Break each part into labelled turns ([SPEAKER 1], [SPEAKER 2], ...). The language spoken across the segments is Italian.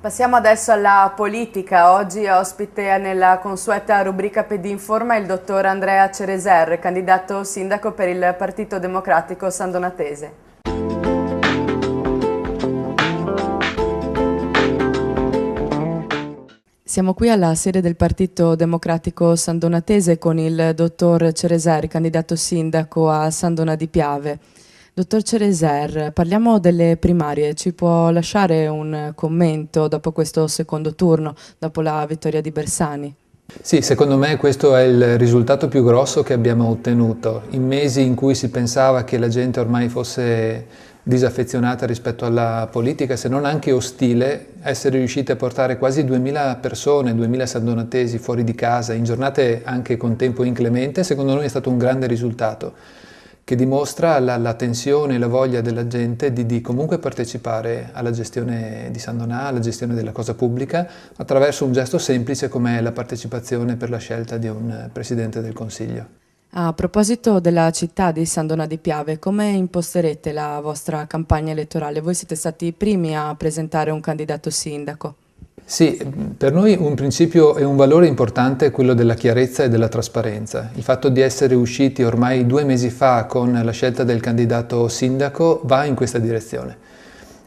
[SPEAKER 1] Passiamo adesso alla politica. Oggi ospite nella consueta rubrica PD Informa il dottor Andrea Cereser, candidato sindaco per il Partito Democratico Sandonatese. Siamo qui alla sede del Partito Democratico Sandonatese con il dottor Cereser, candidato sindaco a Sandona di Piave. Dottor Cereser, parliamo delle primarie, ci può lasciare un commento dopo questo secondo turno, dopo la vittoria di Bersani?
[SPEAKER 2] Sì, secondo me questo è il risultato più grosso che abbiamo ottenuto. In mesi in cui si pensava che la gente ormai fosse disaffezionata rispetto alla politica, se non anche ostile, essere riusciti a portare quasi 2000 persone, 2000 sandonatesi fuori di casa, in giornate anche con tempo inclemente, secondo noi è stato un grande risultato, che dimostra la tensione e la voglia della gente di comunque partecipare alla gestione di Sandonà, alla gestione della cosa pubblica, attraverso un gesto semplice come la partecipazione per la scelta di un Presidente del Consiglio.
[SPEAKER 1] A proposito della città di Sandona di Piave, come imposterete la vostra campagna elettorale? Voi siete stati i primi a presentare un candidato sindaco.
[SPEAKER 2] Sì, per noi un principio e un valore importante è quello della chiarezza e della trasparenza. Il fatto di essere usciti ormai 2 mesi fa con la scelta del candidato sindaco va in questa direzione.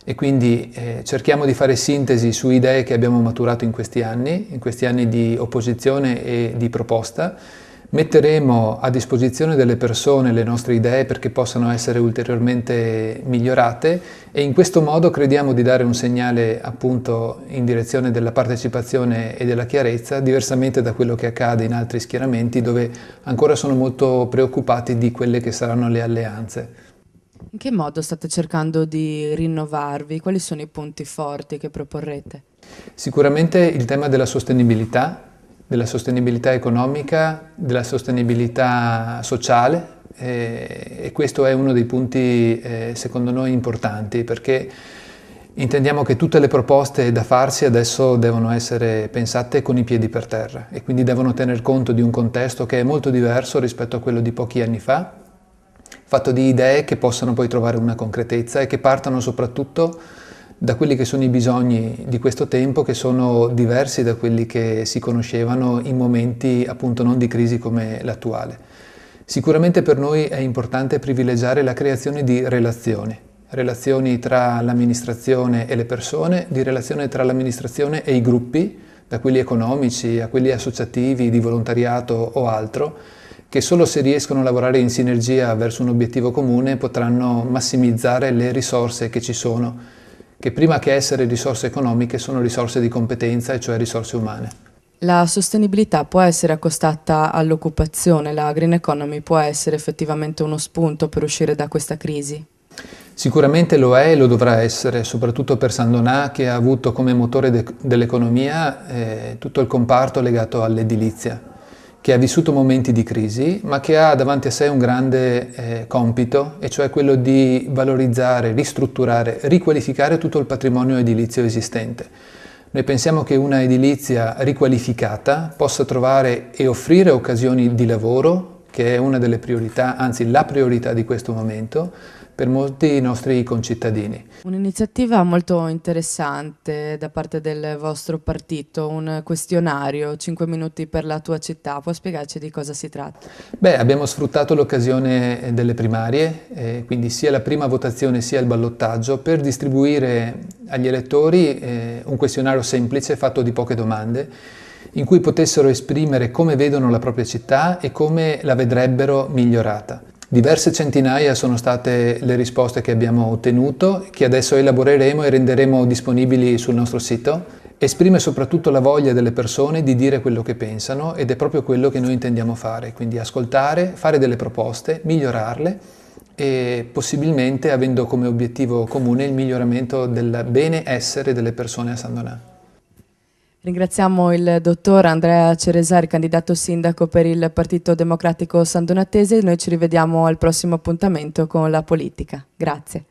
[SPEAKER 2] E quindi cerchiamo di fare sintesi su idee che abbiamo maturato in questi anni di opposizione e di proposta. Metteremo a disposizione delle persone le nostre idee perché possano essere ulteriormente migliorate e in questo modo crediamo di dare un segnale appunto in direzione della partecipazione e della chiarezza, diversamente da quello che accade in altri schieramenti dove ancora sono molto preoccupati di quelle che saranno le alleanze.
[SPEAKER 1] In che modo state cercando di rinnovarvi? Quali sono i punti forti che proporrete?
[SPEAKER 2] Sicuramente il tema della sostenibilità economica, della sostenibilità sociale e questo è uno dei punti secondo noi importanti perché intendiamo che tutte le proposte da farsi adesso devono essere pensate con i piedi per terra e quindi devono tener conto di un contesto che è molto diverso rispetto a quello di pochi anni fa, fatto di idee che possano poi trovare una concretezza e che partano soprattutto da quelli che sono i bisogni di questo tempo che sono diversi da quelli che si conoscevano in momenti appunto non di crisi come l'attuale. Sicuramente per noi è importante privilegiare la creazione di relazioni tra l'amministrazione e le persone, di relazione tra l'amministrazione e i gruppi, da quelli economici a quelli associativi, di volontariato o altro, che solo se riescono a lavorare in sinergia verso un obiettivo comune potranno massimizzare le risorse che ci sono, che prima che essere risorse economiche sono risorse di competenza, e cioè risorse umane.
[SPEAKER 1] La sostenibilità può essere accostata all'occupazione, la green economy può essere effettivamente uno spunto per uscire da questa crisi?
[SPEAKER 2] Sicuramente lo è e lo dovrà essere, soprattutto per Sandonà che ha avuto come motore dell'economia tutto il comparto legato all'edilizia, che ha vissuto momenti di crisi, ma che ha davanti a sé un grande compito, e cioè quello di valorizzare, ristrutturare, riqualificare tutto il patrimonio edilizio esistente. Noi pensiamo che una edilizia riqualificata possa trovare e offrire occasioni di lavoro, che è una delle priorità, anzi la priorità di questo momento, per molti nostri concittadini.
[SPEAKER 1] Un'iniziativa molto interessante da parte del vostro partito, un questionario, 5 minuti per la tua città, può spiegarci di cosa si tratta?
[SPEAKER 2] Beh, abbiamo sfruttato l'occasione delle primarie, quindi sia la prima votazione sia il ballottaggio, per distribuire agli elettori un questionario semplice fatto di poche domande, in cui potessero esprimere come vedono la propria città e come la vedrebbero migliorata. Diverse centinaia sono state le risposte che abbiamo ottenuto, che adesso elaboreremo e renderemo disponibili sul nostro sito. Esprime soprattutto la voglia delle persone di dire quello che pensano ed è proprio quello che noi intendiamo fare, quindi ascoltare, fare delle proposte, migliorarle e possibilmente avendo come obiettivo comune il miglioramento del benessere delle persone a Sandonà.
[SPEAKER 1] Ringraziamo il dottor Andrea Ceresari, candidato sindaco per il Partito Democratico Sandonatese. Noi ci rivediamo al prossimo appuntamento con la politica. Grazie.